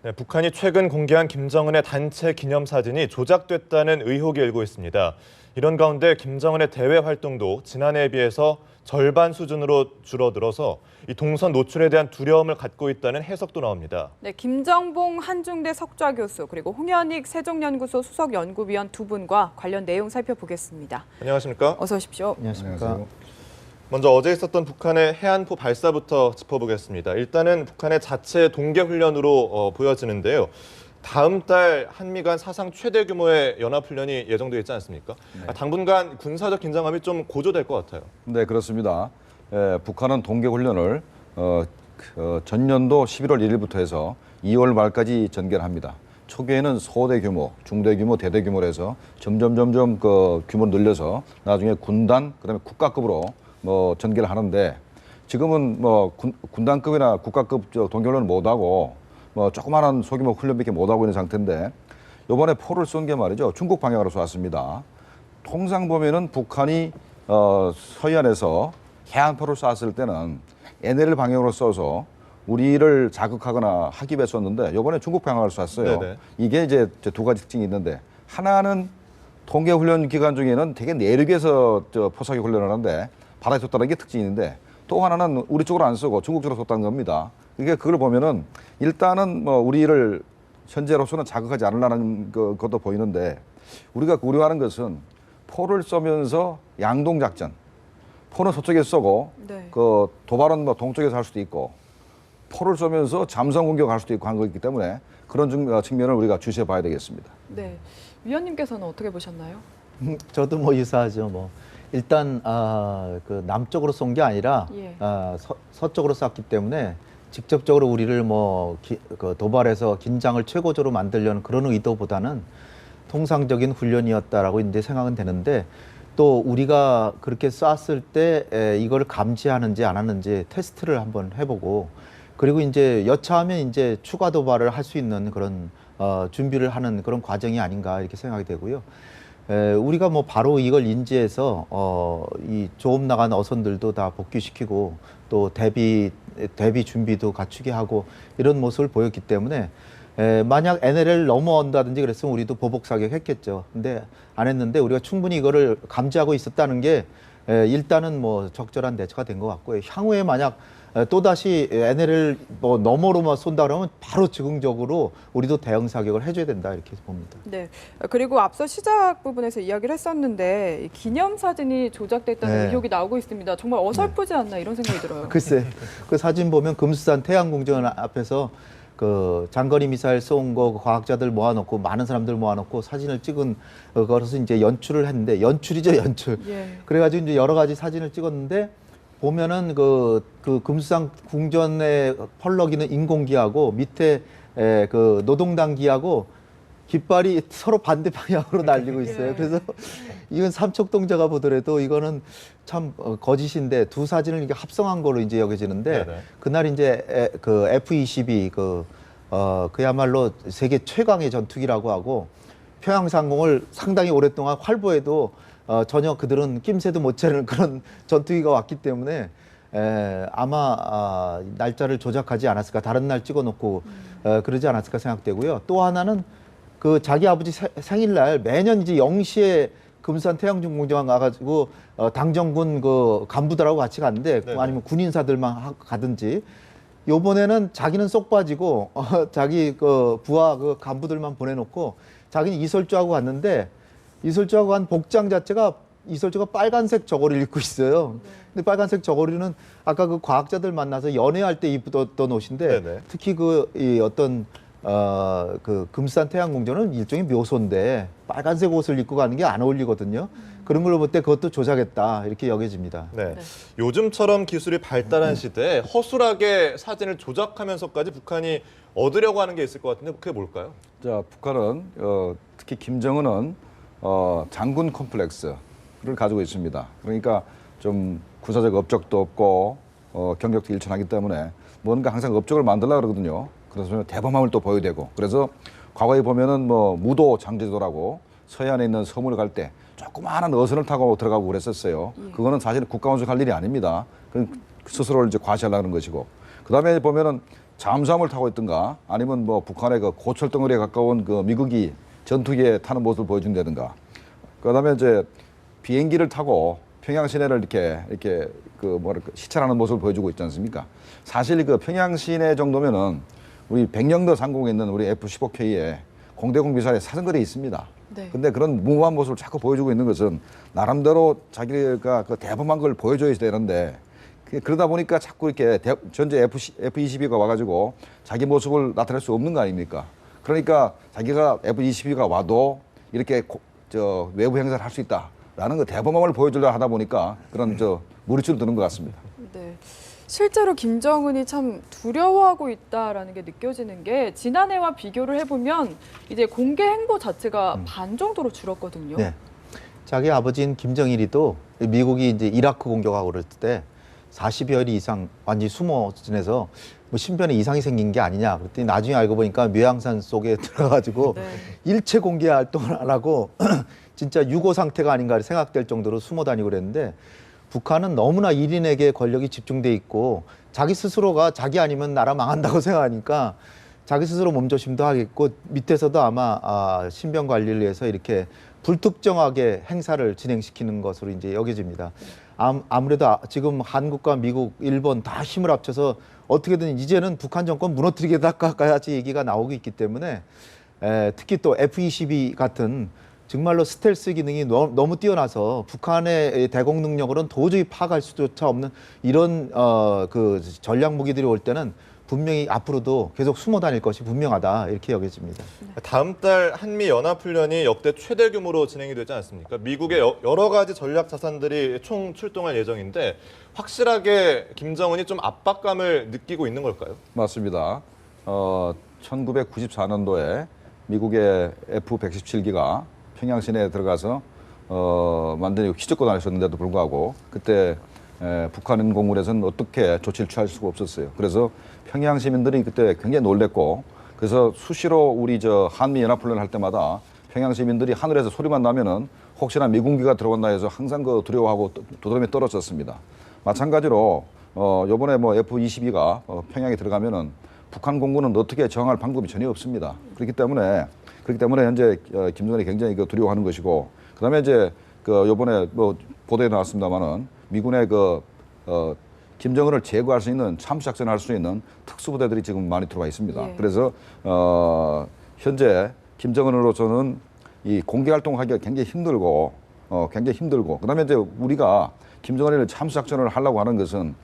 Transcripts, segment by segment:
네, 북한이 최근 공개한 김정은의 단체 기념사진이 조작됐다는 의혹이 일고 있습니다. 이런 가운데 김정은의 대외 활동도 지난해에 비해서 절반 수준으로 줄어들어서 이 동선 노출에 대한 두려움을 갖고 있다는 해석도 나옵니다. 네, 김정봉 한중대 석좌 교수 그리고 홍현익 세종연구소 수석 연구위원 두 분과 관련 내용 살펴보겠습니다. 안녕하십니까? 어서 오십시오. 안녕하십니까. 먼저 어제 있었던 북한의 해안포 발사부터 짚어보겠습니다. 일단은 북한의 자체 동계훈련으로 보여지는데요. 다음 달 한미 간 사상 최대 규모의 연합훈련이 예정되어 있지 않습니까? 네. 당분간 군사적 긴장감이 좀 고조될 것 같아요. 네, 그렇습니다. 북한은 동계훈련을 전년도 11월 1일부터 해서 2월 말까지 전개합니다. 초기에는 소대 규모, 중대 규모, 대대 규모로 해서 점점 그 규모를 늘려서 나중에 군단, 그다음에 국가급으로 전개를 하는데 지금은 군단급이나 국가급 동계훈련을 못하고 조그마한 소규모 훈련밖에 못하고 있는 상태인데 이번에 포를 쏜 게 말이죠. 중국 방향으로 쏘았습니다. 통상 보면은 북한이 서해안에서 해안포를 쐈을 때는 NL 방향으로 쏘서 우리를 자극하거나 하기 위해 쐈는데 이번에 중국 방향으로 쐈어요. 네네. 이게 이제 두 가지 특징이 있는데 하나는 동계훈련 기간 중에는 되게 내륙에서 포사기 훈련을 하는데 바다에 쏘다는 게 특징이 있는데 또 하나는 우리 쪽으로 안 쏘고 중국 쪽으로 쏘다는 겁니다. 이게 그걸 보면은 일단은 우리를 현재로서는 자극하지 않으려는 것도 보이는데 우리가 우려하는 것은 포를 쏘면서 양동작전. 포는 서쪽에 쏘고 네. 그 도발은 동쪽에서 할 수도 있고 포를 쏘면서 잠성 공격할 수도 있고 한 거기 때문에 그런 측면을 우리가 주시해 봐야 되겠습니다. 네, 위원님께서는 어떻게 보셨나요? 저도 유사하죠. 일단 그 남쪽으로 쏜 게 아니라 예. 서쪽으로 쐈기 때문에 직접적으로 우리를 그 도발해서 긴장을 최고조로 만들려는 그런 의도보다는 통상적인 훈련이었다라고 이제 생각은 되는데 또 우리가 그렇게 쐈을 때 이걸 감지하는지 안 하는지 테스트를 한번 해보고 그리고 이제 여차하면 이제 추가 도발을 할 수 있는 그런 준비를 하는 그런 과정이 아닌가 이렇게 생각이 되고요. 우리가 바로 이걸 인지해서 이 조업 나간 어선들도 다 복귀시키고 또 대비 준비도 갖추게 하고 이런 모습을 보였기 때문에 만약 NLL을 넘어온다든지 그랬으면 우리도 보복 사격했겠죠. 근데 안 했는데 우리가 충분히 이거를 감지하고 있었다는 게 일단은 적절한 대처가 된 것 같고요. 향후에 만약 또다시 NLL 너머로만 쏜다 그러면 바로 즉흥적으로 우리도 대응 사격을 해줘야 된다 이렇게 봅니다. 네, 그리고 앞서 시작 부분에서 이야기를 했었는데 이 기념사진이 조작됐다는 네. 의혹이 나오고 있습니다. 정말 어설프지 않나 이런 생각이 들어요. 글쎄, 그 사진 보면 금수산 태양궁전 앞에서 그 장거리 미사일 쏜 거 과학자들 모아놓고 많은 사람들 모아놓고 사진을 찍은 거라서 이제 연출을 했는데 연출이죠, 연출. 예. 그래가지고 이제 여러 가지 사진을 찍었는데 보면은 그 금수산 궁전에 펄럭이는 인공기하고 밑에 그 노동당기하고 깃발이 서로 반대 방향으로 날리고 있어요. 예. 그래서 이건 삼척동자가 보더라도 이거는 참 거짓인데 두 사진을 이렇게 합성한 거로 이제 여겨지는데 네네. 그날 이제 그 F-22 그야말로 세계 최강의 전투기라고 하고 평양상공을 상당히 오랫동안 활보해도 전혀 그들은 낌새도 못 채는 그런 전투기가 왔기 때문에 아마 날짜를 조작하지 않았을까 다른 날 찍어놓고 그러지 않았을까 생각되고요. 또 하나는 그 자기 아버지 생일날 매년 이제 0시에 금수산 태양중공장 가가지고 당정군 그 간부들하고 같이 갔는데 네네. 아니면 군인사들만 가든지 요번에는 자기는 쏙 빠지고 자기 그 부하 그 간부들만 보내놓고 자기는 이설주하고 갔는데 이설주하고 간 복장 자체가 이설주가 빨간색 저고리를 입고 있어요. 근데 빨간색 저고리는 아까 그 과학자들 만나서 연애할 때 입었던 옷인데 네네. 특히 이 어떤 그 금수산 태양궁전은 일종의 묘소인데 빨간색 옷을 입고 가는 게 안 어울리거든요. 그런 걸로 볼 때 그것도 조작했다 이렇게 여겨집니다. 네. 네. 요즘처럼 기술이 발달한 시대에 허술하게 사진을 조작하면서까지 북한이 얻으려고 하는 게 있을 것 같은데 그게 뭘까요? 자, 북한은 특히 김정은은 장군 콤플렉스를 가지고 있습니다. 그러니까 좀 군사적 업적도 없고 경력도 일천하기 때문에 뭔가 항상 업적을 만들려고 그러거든요. 그래서 대범함을 또 보여야 되고 그래서 과거에 보면은 무도 장제도라고 서해안에 있는 섬을 갈 때 조그마한 어선을 타고 들어가고 그랬었어요. 그거는 사실 국가 원수 할 일이 아닙니다. 스스로를 이제 과시하려는 것이고 그다음에 보면은 잠수함을 타고 있든가 아니면 뭐 북한의 그 고철 덩어리에 가까운 그 미국이 전투기에 타는 모습을 보여준다든가 그다음에 이제 비행기를 타고 평양 시내를 이렇게 그 뭐랄까 시찰하는 모습을 보여주고 있지 않습니까? 사실 그 평양 시내 정도면은 우리 백령도 상공에 있는 우리 F-15K에 공대공 미사일의 사정거리에 있습니다. 네. 근데 그런 무모한 모습을 자꾸 보여주고 있는 것은 나름대로 자기가 그 대범한 걸 보여줘야 되는데 그러다 보니까 자꾸 이렇게 전제 F-22가 와가지고 자기 모습을 나타낼 수 없는 거 아닙니까? 그러니까 자기가 F-22가 와도 이렇게 외부 행사를 할 수 있다라는 그 대범함을 보여주려 하다 보니까 그런 무리수를 드는 것 같습니다. 네. 실제로 김정은이 참 두려워하고 있다라는 게 느껴지는 게 지난해와 비교를 해보면 이제 공개 행보 자체가 반 정도로 줄었거든요. 네. 자기 아버지인 김정일이도 미국이 이제 이라크 공격하고 그럴 때 40여일 이상 완전히 숨어 지내서 뭐 신변에 이상이 생긴 게 아니냐 그랬더니 나중에 알고 보니까 묘양산 속에 들어가가지고 네. 일체 공개 활동을 안 하고 진짜 유고 상태가 아닌가 생각될 정도로 숨어 다니고 그랬는데 북한은 너무나 1인에게 권력이 집중돼 있고 자기 스스로가 자기 아니면 나라 망한다고 생각하니까 자기 스스로 몸조심도 하겠고 밑에서도 아마 신변 관리를 위해서 이렇게 불특정하게 행사를 진행시키는 것으로 이제 여겨집니다. 아무래도 지금 한국과 미국, 일본 다 힘을 합쳐서 어떻게든 이제는 북한 정권 무너뜨리겠다까지 얘기가 나오고 있기 때문에 특히 또 F-22 같은 정말로 스텔스 기능이 너무 뛰어나서 북한의 대공 능력으로는 도저히 파악할 수조차 없는 이런 그 전략 무기들이 올 때는 분명히 앞으로도 계속 숨어 다닐 것이 분명하다 이렇게 여겨집니다. 다음 달 한미 연합훈련이 역대 최대 규모로 진행이 되지 않습니까? 미국의 여러 가지 전략 자산들이 총 출동할 예정인데 확실하게 김정은이 좀 압박감을 느끼고 있는 걸까요? 맞습니다. 1994년도에 미국의 F-117기가 평양 시내에 들어가서 완전히 휘젓고 다녔었는데도 불구하고 그때 북한 공군에서는 어떻게 조치를 취할 수가 없었어요. 그래서 평양 시민들이 그때 굉장히 놀랬고 그래서 수시로 우리 한미 연합훈련 할 때마다 평양 시민들이 하늘에서 소리만 나면은 혹시나 미군기가 들어온다 해서 항상 그 두려워하고 도드라미 떨어졌습니다. 마찬가지로 요번에 뭐 F-22가 평양에 들어가면은 북한 공군은 어떻게 저항할 방법이 전혀 없습니다. 그렇기 때문에 현재 김정은이 굉장히 두려워하는 것이고 그다음에 이제 요번에 뭐 보도에 나왔습니다만은 미군의 김정은을 제거할 수 있는 참수작전을 할 수 있는 특수부대들이 지금 많이 들어와 있습니다. 예. 그래서 현재 김정은으로서는 이 공개 활동하기가 굉장히 힘들고 그다음에 이제 우리가 김정은을 참수작전을 하려고 하는 것은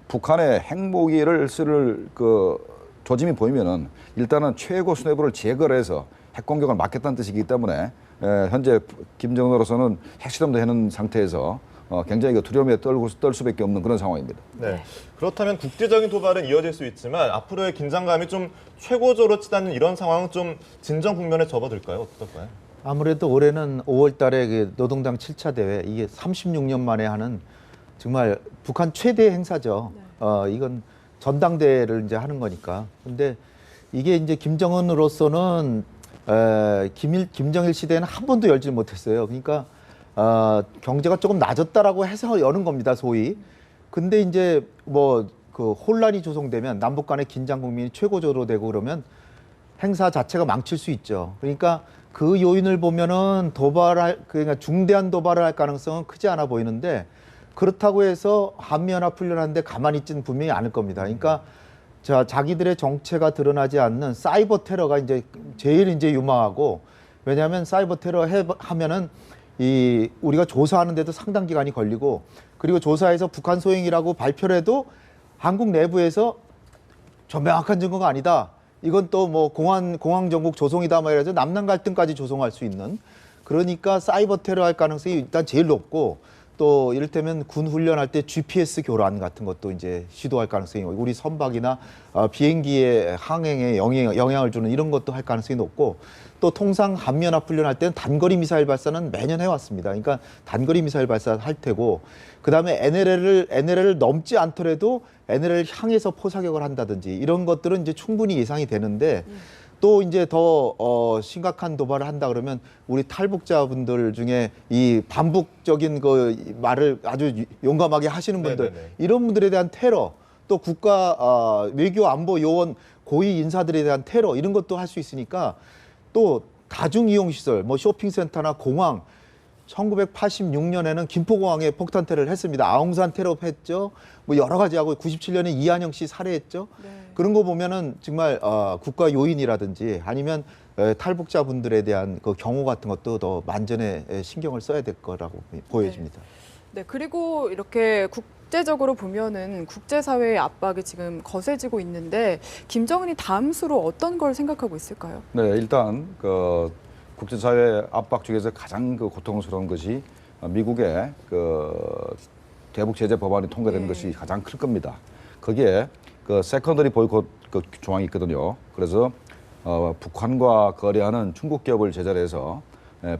북한의 핵무기를 쓸 조짐이 보이면은 일단은 최고 수뇌부를 제거를 해서 핵 공격을 막겠다는 뜻이기 때문에 현재 김정은으로서는 핵실험도 해놓은 상태에서 굉장히 두려움에 떨 수밖에 없는 그런 상황입니다. 네. 그렇다면 국제적인 도발은 이어질 수 있지만 앞으로의 긴장감이 좀 최고조로 치닫는 이런 상황은 좀 진정 국면에 접어들까요? 어떨까요? 아무래도 올해는 5월 달에 그 노동당 7차 대회 이게 36년 만에 하는 정말 북한 최대 행사죠. 이건 전당대회를 이제 하는 거니까. 근데 이게 이제 김정은으로서는 김정일 시대에는 한 번도 열지 못했어요. 그러니까 경제가 조금 낮았다라고 해서 여는 겁니다, 소위. 근데 이제 뭐 그 혼란이 조성되면 남북 간의 긴장 국면이 최고조로 되고 그러면 행사 자체가 망칠 수 있죠. 그러니까 그 요인을 보면은 그러니까 중대한 도발을 할 가능성은 크지 않아 보이는데 그렇다고 해서 한미연합훈련하는데 가만히 있지는 분명히 않을 겁니다. 그러니까 자기들의 정체가 드러나지 않는 사이버 테러가 이제 제일 이제 유망하고 왜냐하면 사이버 테러 하면은 우리가 조사하는데도 상당 기간이 걸리고 그리고 조사해서 북한 소행이라고 발표를 해도 한국 내부에서 저 명확한 증거가 아니다. 이건 또 뭐 공황 정국 조성이다 뭐 이래서 남남 갈등까지 조성할 수 있는 그러니까 사이버 테러 할 가능성이 일단 제일 높고 또 이를테면 군 훈련할 때 GPS 교란 같은 것도 이제 시도할 가능성이 우리 선박이나 비행기의 항행에 영향을 주는 이런 것도 할 가능성이 높고 또 통상 한미연합 훈련할 때는 단거리 미사일 발사는 매년 해왔습니다. 그러니까 단거리 미사일 발사할 테고 그다음에 NLL을 넘지 않더라도 NLL을 향해서 포사격을 한다든지 이런 것들은 이제 충분히 예상이 되는데 또 이제 더 심각한 도발을 한다 그러면 우리 탈북자분들 중에 이 반복적인 그 말을 아주 용감하게 하시는 분들 네네네. 이런 분들에 대한 테러 또 외교 안보 요원 고위 인사들에 대한 테러 이런 것도 할 수 있으니까 또 다중이용시설, 뭐 쇼핑센터나 공항 1986년에는 김포공항에 폭탄 테러를 했습니다. 아웅산 테러 했죠. 뭐 여러 가지 하고 97년에 이한영 씨 살해했죠. 네. 그런 거 보면은 정말 국가 요인이라든지 아니면 탈북자분들에 대한 그 경호 같은 것도 더 만전에 신경을 써야 될 거라고 보여집니다. 네, 그리고 이렇게 국제적으로 보면은 국제사회의 압박이 지금 거세지고 있는데 김정은이 다음 수로 어떤 걸 생각하고 있을까요? 네, 일단 그 국제사회 압박 중에서 가장 그 고통스러운 것이 미국의 그 대북 제재 법안이 통과되는 네. 것이 가장 클 겁니다. 거기에 그 세컨더리 보이콧 그 조항이 있거든요. 그래서 북한과 거래하는 중국 기업을 제재를 해서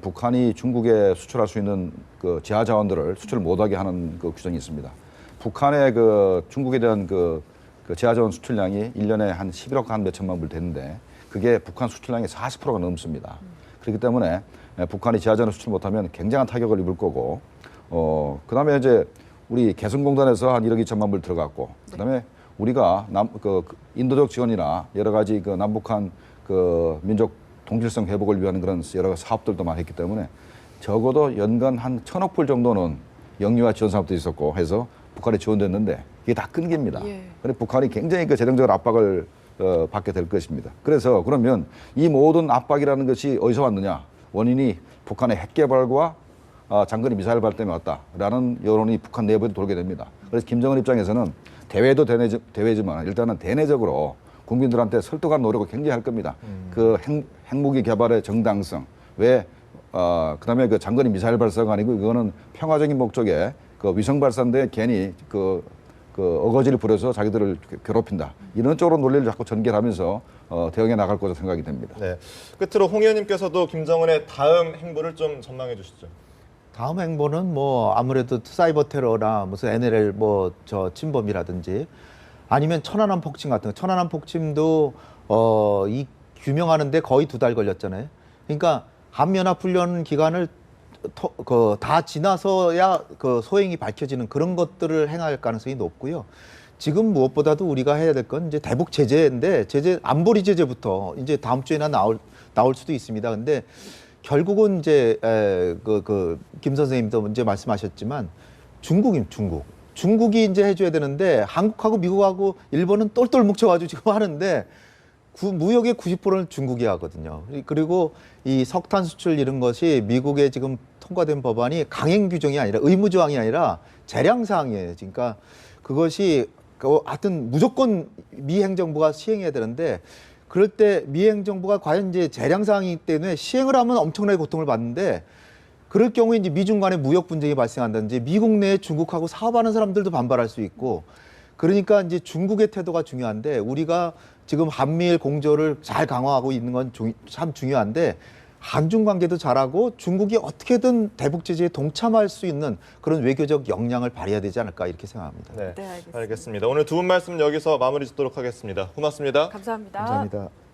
북한이 중국에 수출할 수 있는 그 지하 자원들을 수출 못하게 하는 그 규정이 있습니다. 북한의 그 중국에 대한 그 지하 자원 수출량이 1년에 한 11억 한 몇천만 불 되는데 그게 북한 수출량의 40%가 넘습니다. 그렇기 때문에 북한이 지하 자원을 수출 못하면 굉장한 타격을 입을 거고 그다음에 이제 우리 개성공단에서 한 1억 2천만 불 들어갔고 그다음에 우리가 인도적 지원이나 여러 가지 그 남북한 그 민족 동질성 회복을 위한 그런 여러 사업들도 많이 했기 때문에 적어도 연간 한 1,000억 불 정도는 영유아 지원 사업도 있었고 해서 북한에 지원됐는데 이게 다 끊깁니다. 그런데 북한이 굉장히 그 재정적으로 압박을 받게 될 것입니다. 그래서 그러면 이 모든 압박이라는 것이 어디서 왔느냐? 원인이 북한의 핵 개발과 장거리 미사일 발달 때문에 왔다라는 여론이 북한 내부에도 돌게 됩니다. 그래서 김정은 입장에서는 대외도 대외지만 일단은 대내적으로 국민들한테 설득한 노력을 굉장히 할 겁니다. 그 핵무기 개발의 정당성, 그다음에 그 장거리 미사일 발사가 아니고 이거는 평화적인 목적에 그 위성 발사인데 괜히 그 어거지를 부려서 자기들을 괴롭힌다. 이런 쪽으로 논리를 자꾸 전개하면서 대응해 나갈 것으로 생각이 됩니다. 네. 끝으로 홍 의원님께서도 김정은의 다음 행보를 좀 전망해 주시죠. 다음 행보는 뭐 아무래도 사이버 테러나 무슨 NLL 뭐 침범이라든지 아니면 천안함 폭침 같은 거. 천안함 폭침도 이 규명하는데 거의 2달 걸렸잖아요. 그러니까 한미연합 훈련 기간을 다 지나서야 그 소행이 밝혀지는 그런 것들을 행할 가능성이 높고요. 지금 무엇보다도 우리가 해야 될 건 이제 대북 제재인데 안보리 제재부터 이제 다음 주에나 나올 수도 있습니다. 근데 결국은 이제 김 선생님도 이제 말씀하셨지만 중국이 이제 해줘야 되는데 한국하고 미국하고 일본은 똘똘 뭉쳐가지고 지금 하는데 무역의 90%는 중국이 하거든요. 그리고 이 석탄 수출 이런 것이 미국에 지금 통과된 법안이 강행 규정이 아니라 의무 조항이 아니라 재량 사항이에요. 그러니까 그것이 하여튼 무조건 미 행정부가 시행해야 되는데 그럴 때 미 행정부가 과연 이제 재량 사항이기 때문에 시행을 하면 엄청나게 고통을 받는데 그럴 경우에 이제 미중 간의 무역 분쟁이 발생한다든지 미국 내에 중국하고 사업하는 사람들도 반발할 수 있고 그러니까 이제 중국의 태도가 중요한데 우리가 지금 한미일 공조를 잘 강화하고 있는 건 참 중요한데 한중 관계도 잘하고 중국이 어떻게든 대북 제재에 동참할 수 있는 그런 외교적 역량을 발휘해야 되지 않을까 이렇게 생각합니다. 네, 네, 알겠습니다. 알겠습니다. 오늘 두 분 말씀 여기서 마무리 짓도록 하겠습니다. 고맙습니다. 감사합니다. 감사합니다.